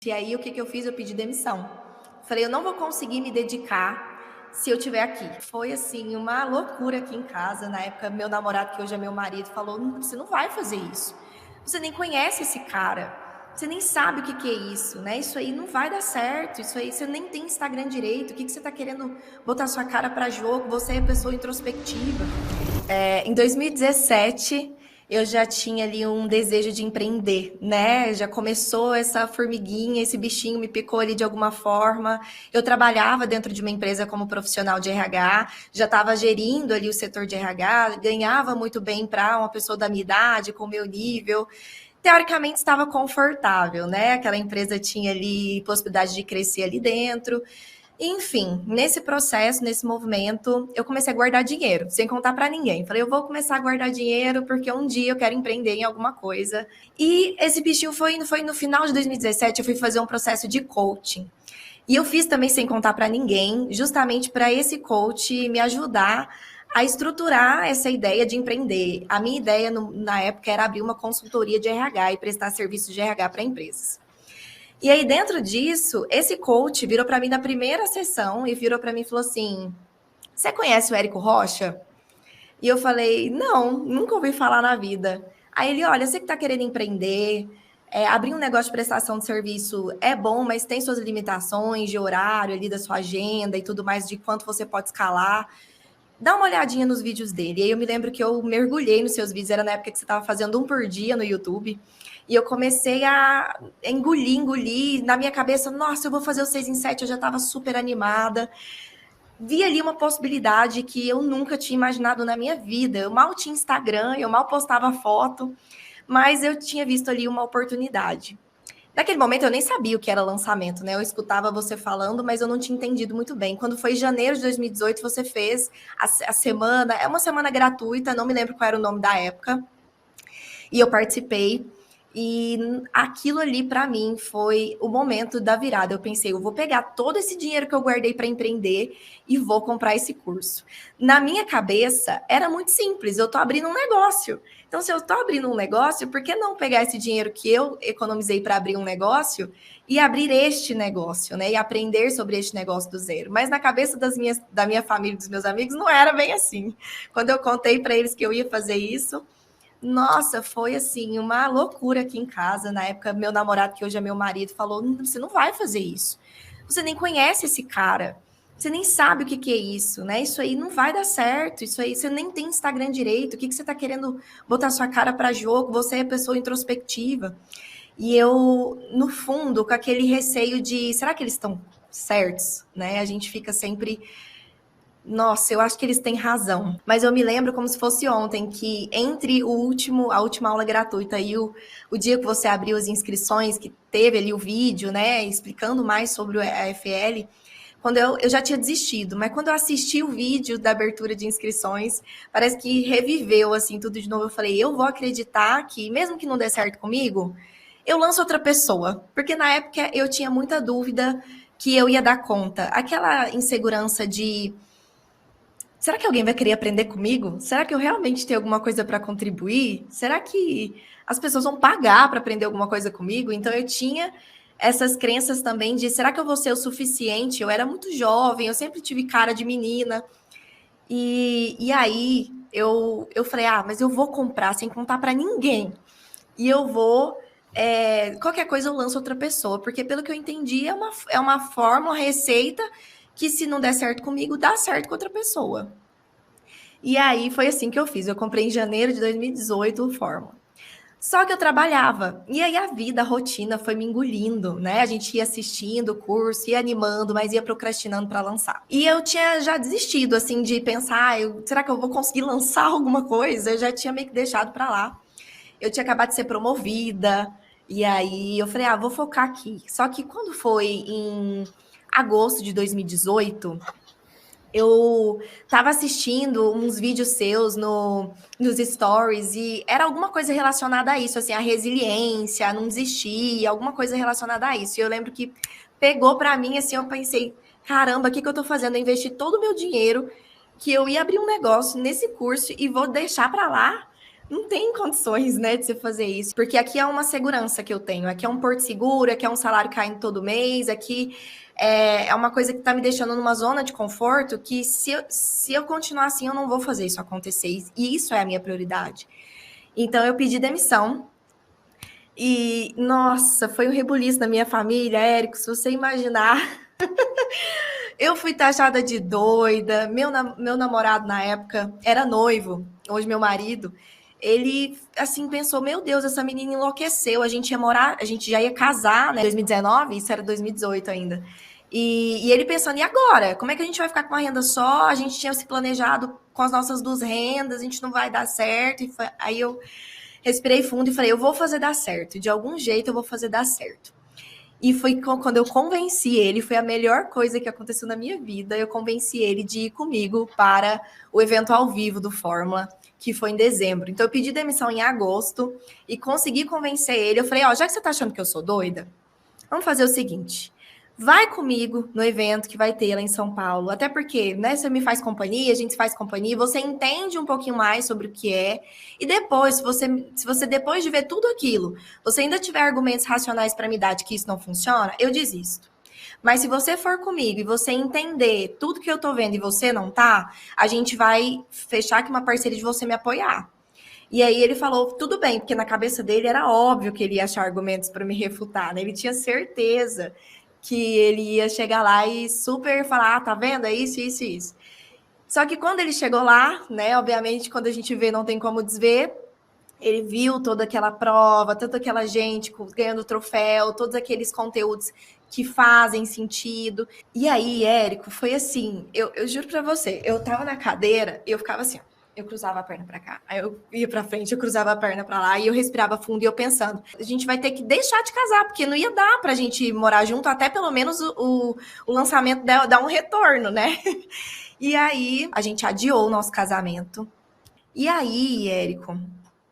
E aí, o que eu fiz? Eu pedi demissão. Falei, eu não vou conseguir me dedicar se eu estiver aqui. Foi, assim, uma loucura aqui em casa. Na época, meu namorado, que hoje é meu marido, falou, você não vai fazer isso. Você nem conhece esse cara. Você nem sabe o que é isso, né? Isso aí não vai dar certo. Isso aí, você nem tem Instagram direito. O que você tá querendo botar sua cara para jogo? Você é pessoa introspectiva. Em 2017, eu já tinha ali um desejo de empreender, né? Já começou essa formiguinha, esse bichinho me picou ali de alguma forma. Eu trabalhava dentro de uma empresa como profissional de RH, já estava gerindo ali o setor de RH, ganhava muito bem para uma pessoa da minha idade, com o meu nível. Teoricamente estava confortável, né? Aquela empresa tinha ali possibilidade de crescer ali dentro. Enfim, nesse processo, nesse movimento, eu comecei a guardar dinheiro, sem contar para ninguém. Falei, eu vou começar a guardar dinheiro porque um dia eu quero empreender em alguma coisa. E esse bichinho foi no final de 2017, eu fui fazer um processo de coaching. E eu fiz também sem contar para ninguém, justamente para esse coach me ajudar a estruturar essa ideia de empreender. A minha ideia na época era abrir uma consultoria de RH e prestar serviços de RH para empresas. E aí, dentro disso, esse coach virou para mim na primeira sessão e virou para mim e falou assim: você conhece o Érico Rocha? E eu falei: não, nunca ouvi falar na vida. Aí ele: olha, você que está querendo empreender, abrir um negócio de prestação de serviço é bom, mas tem suas limitações de horário ali da sua agenda e tudo mais, de quanto você pode escalar. Dá uma olhadinha nos vídeos dele. E aí eu me lembro que eu mergulhei nos seus vídeos, era na época que você estava fazendo um por dia no YouTube. E eu comecei a engolir. Na minha cabeça, nossa, eu vou fazer o 6 em 7, eu já estava super animada. Vi ali uma possibilidade que eu nunca tinha imaginado na minha vida. Eu mal tinha Instagram, eu mal postava foto, mas eu tinha visto ali uma oportunidade. Naquele momento eu nem sabia o que era lançamento, né? Eu escutava você falando, mas eu não tinha entendido muito bem. Quando foi em janeiro de 2018, você fez a semana, é uma semana gratuita, não me lembro qual era o nome da época, e eu participei. E aquilo ali, para mim, foi o momento da virada. Eu pensei, eu vou pegar todo esse dinheiro que eu guardei para empreender e vou comprar esse curso. Na minha cabeça, era muito simples. Eu estou abrindo um negócio. Então, se eu estou abrindo um negócio, por que não pegar esse dinheiro que eu economizei para abrir um negócio e abrir este negócio, né? E aprender sobre este negócio do zero. Mas na cabeça da minha família e dos meus amigos, não era bem assim. Quando eu contei para eles que eu ia fazer isso, nossa, foi assim, uma loucura aqui em casa. Na época, meu namorado, que hoje é meu marido, falou: você não vai fazer isso. Você nem conhece esse cara. Você nem sabe o que é isso, né? Isso aí não vai dar certo. Isso aí, você nem tem Instagram direito. O que você está querendo botar sua cara para jogo? Você é pessoa introspectiva. E eu, no fundo, com aquele receio de, será que eles estão certos, né? A gente fica sempre, nossa, eu acho que eles têm razão. Mas eu me lembro como se fosse ontem, que entre a última aula gratuita e o dia que você abriu as inscrições, que teve ali o vídeo, né, explicando mais sobre o EFL, quando eu já tinha desistido, mas quando eu assisti o vídeo da abertura de inscrições, parece que reviveu, assim, tudo de novo. Eu falei, eu vou acreditar que, mesmo que não dê certo comigo, eu lanço outra pessoa. Porque na época eu tinha muita dúvida que eu ia dar conta. Aquela insegurança de, será que alguém vai querer aprender comigo? Será que eu realmente tenho alguma coisa para contribuir? Será que as pessoas vão pagar para aprender alguma coisa comigo? Então eu tinha essas crenças também de, será que eu vou ser o suficiente? Eu era muito jovem, eu sempre tive cara de menina. E aí eu falei, mas eu vou comprar sem contar para ninguém. E eu vou, qualquer coisa eu lanço outra pessoa, porque pelo que eu entendi, é uma fórmula, uma receita que se não der certo comigo, dá certo com outra pessoa. E aí foi assim que eu fiz. Eu comprei em janeiro de 2018 o Fórmula. Só que eu trabalhava. E aí a vida, a rotina foi me engolindo, né? A gente ia assistindo o curso, ia animando, mas ia procrastinando para lançar. E eu tinha já desistido, assim, de pensar, será que eu vou conseguir lançar alguma coisa? Eu já tinha meio que deixado para lá. Eu tinha acabado de ser promovida. E aí eu falei, vou focar aqui. Só que quando foi em agosto de 2018, eu estava assistindo uns vídeos seus nos stories e era alguma coisa relacionada a isso, assim, a resiliência, a não desistir, alguma coisa relacionada a isso. E eu lembro que pegou para mim, assim, eu pensei, caramba, o que eu tô fazendo? Eu investi todo o meu dinheiro, que eu ia abrir um negócio nesse curso e vou deixar para lá? não tem condições, né, de você fazer isso. Porque aqui é uma segurança que eu tenho. Aqui é um porto seguro, aqui é um salário caindo todo mês, aqui é uma coisa que tá me deixando numa zona de conforto que se eu continuar assim, eu não vou fazer isso acontecer. E isso é a minha prioridade. Então, eu pedi demissão. E, nossa, foi um rebuliço na minha família, Érico, se você imaginar. Eu fui taxada de doida. Meu namorado na época era noivo, hoje meu marido. Ele, assim, pensou: meu Deus, essa menina enlouqueceu. A gente ia morar, a gente já ia casar, né? 2019, isso era 2018 ainda. E ele pensando: e agora? Como é que a gente vai ficar com uma renda só? A gente tinha se planejado com as nossas duas rendas, a gente não vai dar certo. Aí eu respirei fundo e falei: eu vou fazer dar certo. De algum jeito eu vou fazer dar certo. E foi quando eu convenci ele, foi a melhor coisa que aconteceu na minha vida. Eu convenci ele de ir comigo para o evento ao vivo do Fórmula, que foi em dezembro. Então, eu pedi demissão em agosto e consegui convencer ele. Eu falei: ó, já que você tá achando que eu sou doida, vamos fazer o seguinte. Vai comigo no evento que vai ter lá em São Paulo. Até porque, né, você me faz companhia, a gente faz companhia, você entende um pouquinho mais sobre o que é. E depois, se você depois de ver tudo aquilo, você ainda tiver argumentos racionais para me dar de que isso não funciona, eu desisto. Mas se você for comigo e você entender tudo que eu tô vendo e você não tá, a gente vai fechar aqui uma parceria de você me apoiar. E aí ele falou, tudo bem, porque na cabeça dele era óbvio que ele ia achar argumentos para me refutar, né? Ele tinha certeza que ele ia chegar lá e super falar, tá vendo? É isso, isso, isso. Só que quando ele chegou lá, né? Obviamente, quando a gente vê, não tem como desver. Ele viu toda aquela prova, toda aquela gente ganhando troféu, todos aqueles conteúdos que fazem sentido. E aí, Érico, foi assim, eu juro pra você, eu tava na cadeira e eu ficava assim, ó, eu cruzava a perna pra cá, aí eu ia pra frente, eu cruzava a perna pra lá, e eu respirava fundo e eu pensando, a gente vai ter que deixar de casar, porque não ia dar pra gente morar junto, até pelo menos o lançamento dar um retorno, né? E aí, a gente adiou o nosso casamento. E aí, Érico,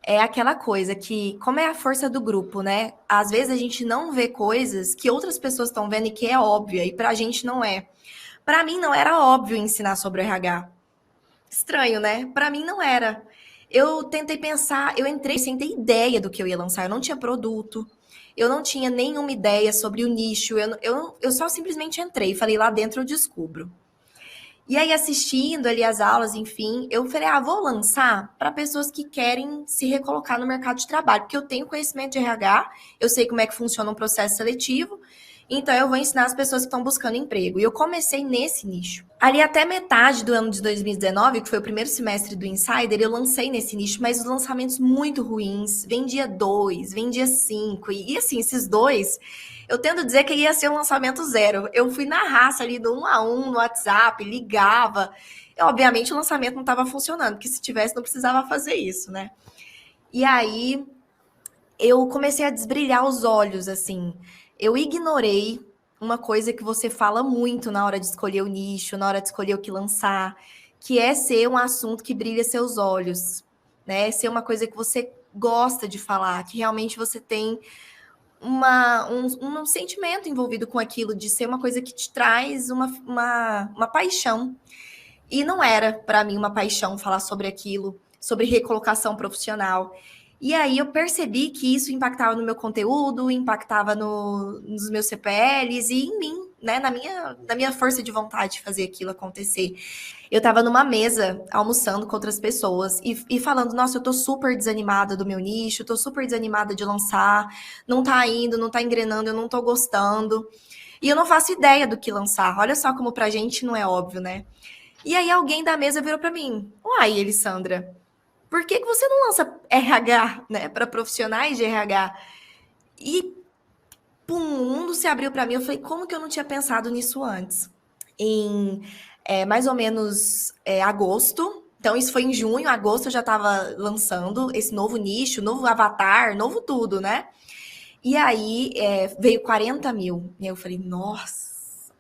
é aquela coisa que, como é a força do grupo, né? Às vezes a gente não vê coisas que outras pessoas estão vendo e que é óbvia, e pra gente não é. Pra mim não era óbvio ensinar sobre o RH. Estranho, né? Pra mim não era. Eu tentei pensar, eu entrei sem ter ideia do que eu ia lançar, eu não tinha produto, eu não tinha nenhuma ideia sobre o nicho, eu só simplesmente entrei, falei, lá dentro eu descubro. E aí, assistindo ali as aulas, enfim, eu falei, vou lançar para pessoas que querem se recolocar no mercado de trabalho, porque eu tenho conhecimento de RH, eu sei como é que funciona um processo seletivo, então eu vou ensinar as pessoas que estão buscando emprego. E eu comecei nesse nicho. Ali até metade do ano de 2019, que foi o primeiro semestre do Insider, eu lancei nesse nicho, mas os lançamentos muito ruins. Vendia 2, vendia 5. E assim, esses dois, eu tendo a dizer que ia ser um lançamento zero. Eu fui na raça ali do 1 a 1 no WhatsApp, ligava. E, obviamente o lançamento não estava funcionando, porque se tivesse não precisava fazer isso, né? E aí eu comecei a desbrilhar os olhos, assim. Eu ignorei uma coisa que você fala muito na hora de escolher o nicho, na hora de escolher o que lançar, que é ser um assunto que brilha seus olhos, né? Ser uma coisa que você gosta de falar, que realmente você tem um sentimento envolvido com aquilo, de ser uma coisa que te traz uma paixão. E não era para mim uma paixão falar sobre aquilo, sobre recolocação profissional. E aí eu percebi que isso impactava no meu conteúdo, impactava nos meus CPLs e em mim, né? Na minha força de vontade de fazer aquilo acontecer. Eu estava numa mesa almoçando com outras pessoas e falando, nossa, eu tô super desanimada do meu nicho, tô super desanimada de lançar, não tá indo, não tá engrenando, eu não tô gostando. E eu não faço ideia do que lançar. Olha só como pra gente não é óbvio, né? E aí alguém da mesa virou para mim: uai, Elisandra, por que você não lança RH, né, para profissionais de RH? E pum, o mundo se abriu para mim. Eu falei: como que eu não tinha pensado nisso antes? Em mais ou menos agosto. Então, isso foi em junho, agosto eu já estava lançando esse novo nicho, novo avatar, novo tudo, né? E aí veio 40 mil. E eu falei, nossa,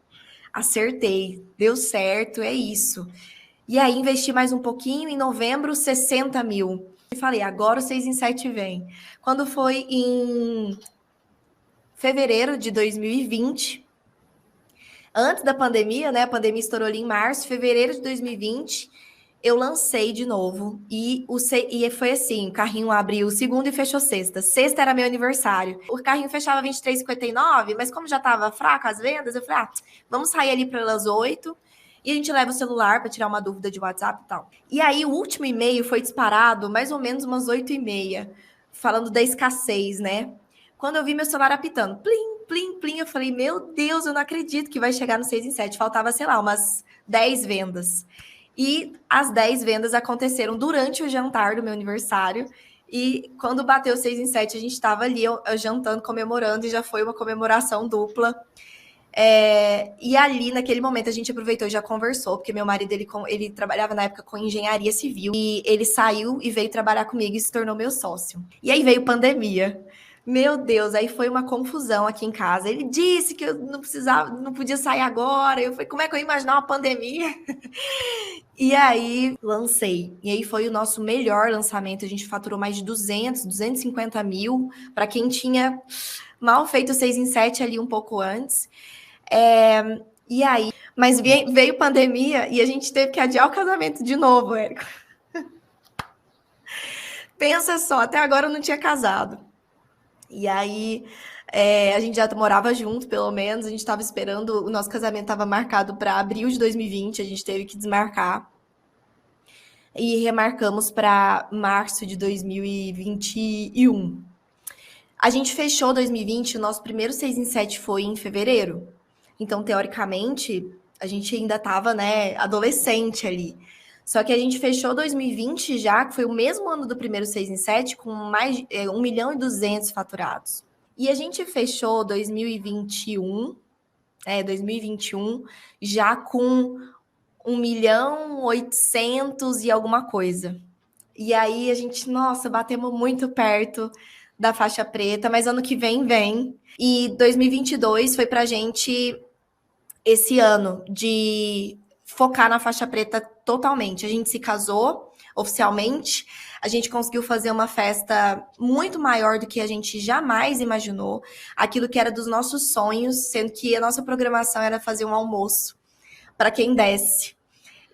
acertei, deu certo, é isso. E aí investi mais um pouquinho, em novembro, 60 mil. E falei, agora o 6 em 7 vem. Quando foi em fevereiro de 2020, antes da pandemia, né? A pandemia estourou ali em março, fevereiro de 2020, eu lancei de novo e foi assim, o carrinho abriu segunda e fechou sexta. Sexta era meu aniversário. O carrinho fechava 23h59, mas como já estava fraco as vendas, eu falei, vamos sair ali pelas 8 e a gente leva o celular para tirar uma dúvida de WhatsApp e tal. E aí o último e-mail foi disparado mais ou menos umas 8h30, falando da escassez, né? Quando eu vi meu celular apitando, plim, plim, plim, eu falei, meu Deus, eu não acredito que vai chegar no 6 em 7. Faltava, sei lá, umas 10 vendas. E as 10 vendas aconteceram durante o jantar do meu aniversário. E quando bateu 6 em 7, a gente estava ali eu jantando, comemorando, e já foi uma comemoração dupla. E ali, naquele momento, a gente aproveitou e já conversou, porque meu marido, ele trabalhava na época com engenharia civil, e ele saiu e veio trabalhar comigo e se tornou meu sócio. E aí veio pandemia. Meu Deus, aí foi uma confusão aqui em casa. Ele disse que eu não podia sair agora. Eu falei, como é que eu ia imaginar uma pandemia? E aí lancei. E aí foi o nosso melhor lançamento. A gente faturou mais de 250 mil para quem tinha mal feito 6 em 7 ali um pouco antes. E aí, mas veio pandemia e a gente teve que adiar o casamento de novo, Érico. Pensa só, até agora eu não tinha casado. E aí a gente já morava junto, pelo menos. A gente estava esperando, o nosso casamento estava marcado para abril de 2020, a gente teve que desmarcar. E remarcamos para março de 2021. A gente fechou 2020, o nosso primeiro 6 em 7 foi em fevereiro. Então, teoricamente, a gente ainda estava, né, adolescente ali. Só que a gente fechou 2020 já, que foi o mesmo ano do primeiro 6 em 7, com mais de 1 milhão e 200 faturados. E a gente fechou 2021 já com 1 milhão 800 e alguma coisa. E aí a gente, nossa, batemos muito perto da faixa preta, mas ano que vem. E 2022 foi pra gente esse ano de focar na faixa preta totalmente. A gente se casou oficialmente, a gente conseguiu fazer uma festa muito maior do que a gente jamais imaginou, aquilo que era dos nossos sonhos, sendo que a nossa programação era fazer um almoço para quem desse.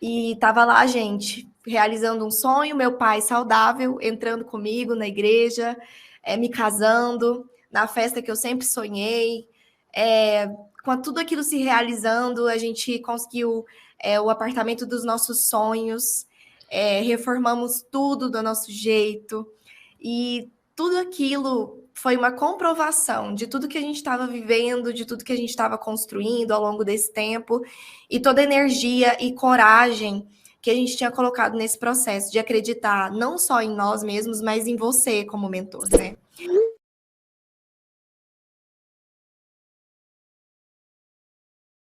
E tava lá a gente, realizando um sonho, meu pai saudável, entrando comigo na igreja, me casando, na festa que eu sempre sonhei, com tudo aquilo se realizando, a gente conseguiu o apartamento dos nossos sonhos, reformamos tudo do nosso jeito, e tudo aquilo foi uma comprovação de tudo que a gente estava vivendo, de tudo que a gente estava construindo ao longo desse tempo, e toda a energia e coragem que a gente tinha colocado nesse processo de acreditar não só em nós mesmos, mas em você como mentor, né?